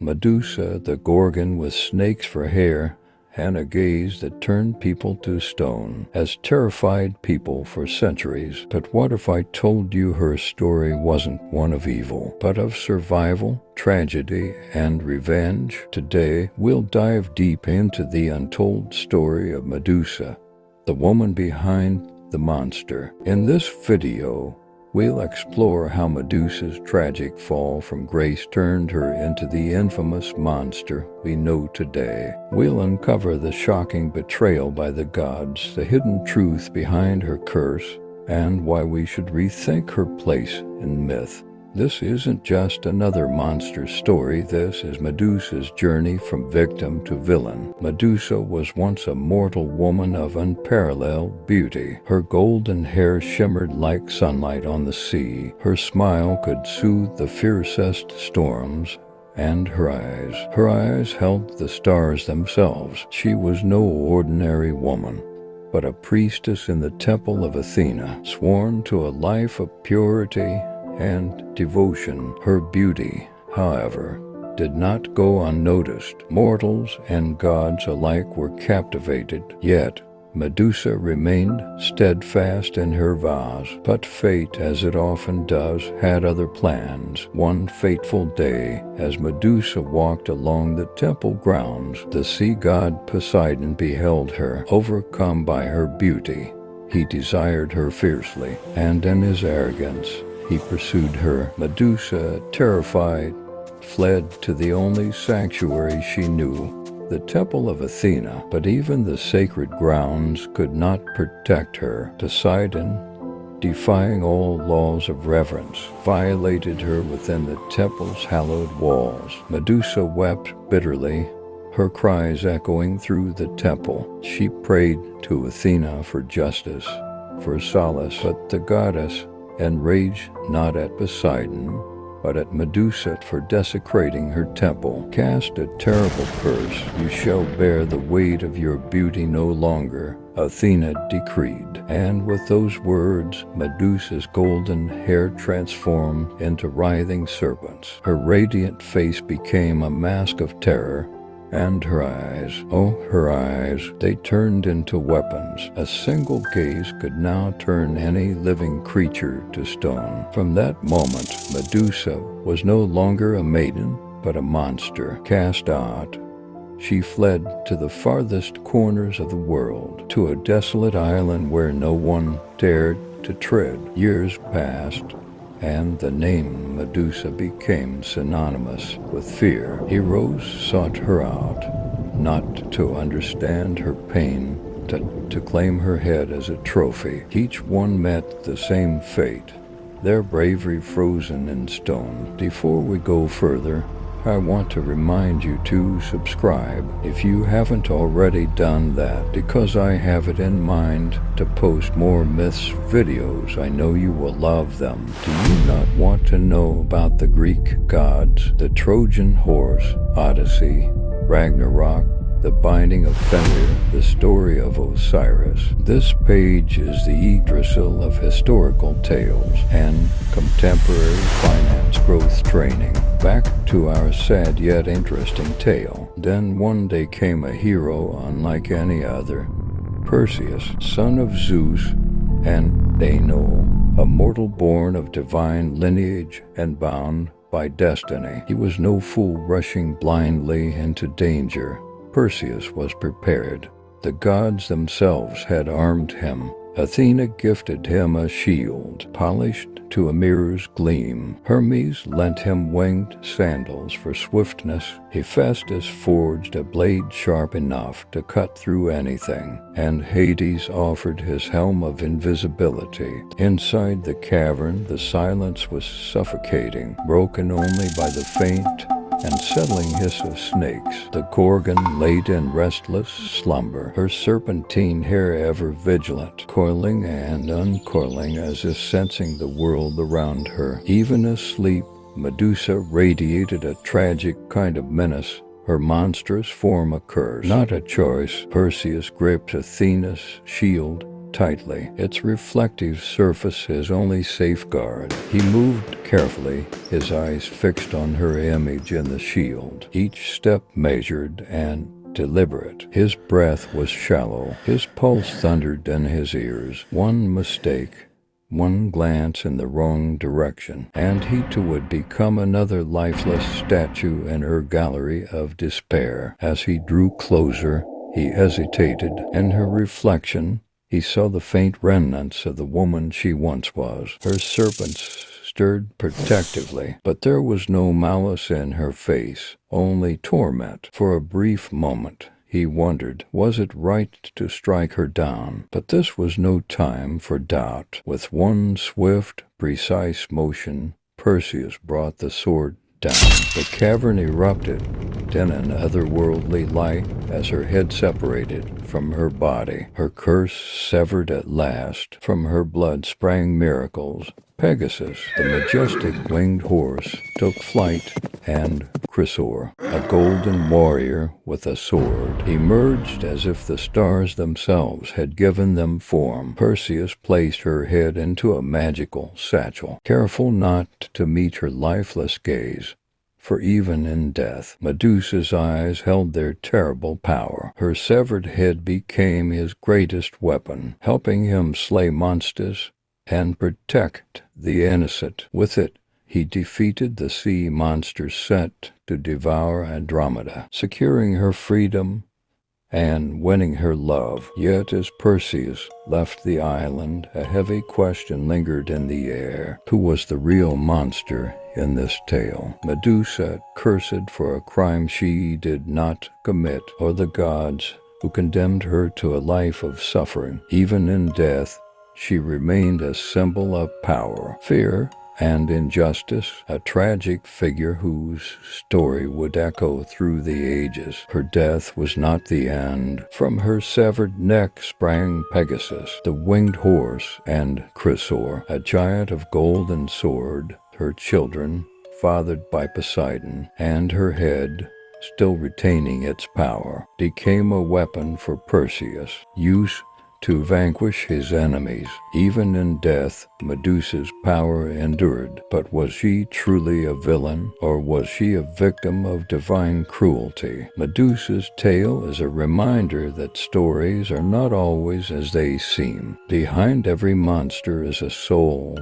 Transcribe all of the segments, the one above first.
Medusa, the Gorgon with snakes for hair, and a gaze that turned people to stone, has terrified people for centuries. But what if I told you her story wasn't one of evil, but of survival, tragedy, and revenge? Today, we'll dive deep into the untold story of Medusa, the woman behind the monster. In this video, we'll explore how Medusa's tragic fall from grace turned her into the infamous monster we know today. We'll uncover the shocking betrayal by the gods, the hidden truth behind her curse, and why we should rethink her place in myth. This isn't just another monster story. This is Medusa's journey from victim to villain. Medusa was once a mortal woman of unparalleled beauty. Her golden hair shimmered like sunlight on the sea. Her smile could soothe the fiercest storms. And her eyes held the stars themselves. She was no ordinary woman, but a priestess in the temple of Athena, sworn to a life of purity and devotion. Her beauty, however, did not go unnoticed. Mortals and gods alike were captivated, yet Medusa remained steadfast in her vows. But fate, as it often does, had other plans. One fateful day, as Medusa walked along the temple grounds, the sea god Poseidon beheld her. Overcome by her beauty, he desired her fiercely, and in his arrogance, he pursued her. Medusa, terrified, fled to the only sanctuary she knew, the temple of Athena. But even the sacred grounds could not protect her. Poseidon, defying all laws of reverence, violated her within the temple's hallowed walls. Medusa wept bitterly, her cries echoing through the temple. She prayed to Athena for justice, for solace, but the goddess, enraged not at Poseidon, but at Medusa for desecrating her temple, cast a terrible curse. You shall bear the weight of your beauty no longer, Athena decreed. And with those words, Medusa's golden hair transformed into writhing serpents. Her radiant face became a mask of terror, and her eyes, oh, her eyes, they turned into weapons. A single gaze could now turn any living creature to stone. From that moment, Medusa was no longer a maiden, but a monster. Cast out, she fled to the farthest corners of the world, to a desolate island where no one dared to tread. Years passed, and the name Medusa became synonymous with fear. Heroes sought her out, not to understand her pain, to claim her head as a trophy. Each one met the same fate, their bravery frozen in stone. Before we go further, I want to remind you to subscribe if you haven't already done that, because I have it in mind to post more myths videos. I know you will love them. Do you not want to know about the Greek gods, the Trojan horse, Odyssey, Ragnarok, the binding of Fenrir, the story of Osiris? This page is the Yggdrasil of historical tales and contemporary finance growth training. Back to our sad yet interesting tale. Then one day came a hero unlike any other, Perseus, son of Zeus and Danae, a mortal born of divine lineage and bound by destiny. He was no fool rushing blindly into danger. Perseus was prepared. The gods themselves had armed him. Athena gifted him a shield, polished to a mirror's gleam. Hermes lent him winged sandals for swiftness. Hephaestus forged a blade sharp enough to cut through anything. And Hades offered his helm of invisibility. Inside the cavern, the silence was suffocating, broken only by the faint and settling hiss of snakes. The Gorgon laid in restless slumber, her serpentine hair ever vigilant, coiling and uncoiling as if sensing the world around her. Even asleep, Medusa radiated a tragic kind of menace, her monstrous form a curse, not a choice. Perseus gripped Athena's shield tightly, its reflective surface his only safeguard. He moved carefully, his eyes fixed on her image in the shield, each step measured and deliberate. His breath was shallow, his pulse thundered in his ears. One mistake, one glance in the wrong direction, and he too would become another lifeless statue in her gallery of despair. As he drew closer, he hesitated. In her reflection, he saw the faint remnants of the woman she once was. Her serpents stirred protectively, but there was no malice in her face, only torment. For a brief moment, he wondered, was it right to strike her down? But this was no time for doubt. With one swift, precise motion, Perseus brought the sword down. The cavern erupted in an otherworldly light as her head separated from her body. Her curse severed at last. From her blood sprang miracles. Pegasus, the majestic winged horse, took flight, and Chrysaor, a golden warrior with a sword, emerged as if the stars themselves had given them form. Perseus placed her head into a magical satchel, careful not to meet her lifeless gaze. For even in death, Medusa's eyes held their terrible power. Her severed head became his greatest weapon, helping him slay monsters and protect the innocent. With it, he defeated the sea monsters set to devour Andromeda, securing her freedom and winning her love. Yet as Perseus left the island, a heavy question lingered in the air. Who was the real monster in this tale? Medusa, cursed for a crime she did not commit, or the gods who condemned her to a life of suffering? Even in death, she remained a symbol of power, fear, and injustice, a tragic figure whose story would echo through the ages. Her death was not the end. From her severed neck sprang Pegasus, the winged horse, and Chrysaor, a giant of golden sword, her children, fathered by Poseidon, and her head, still retaining its power, became a weapon for Perseus, used to vanquish his enemies. Even in death, Medusa's power endured. But was she truly a villain, or was she a victim of divine cruelty? Medusa's tale is a reminder that stories are not always as they seem. Behind every monster is a soul,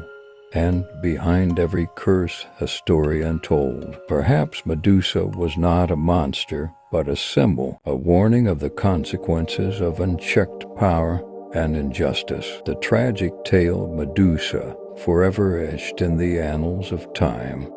and behind every curse a story untold. Perhaps Medusa was not a monster, but a symbol, a warning of the consequences of unchecked power and injustice. The tragic tale of Medusa, forever etched in the annals of time.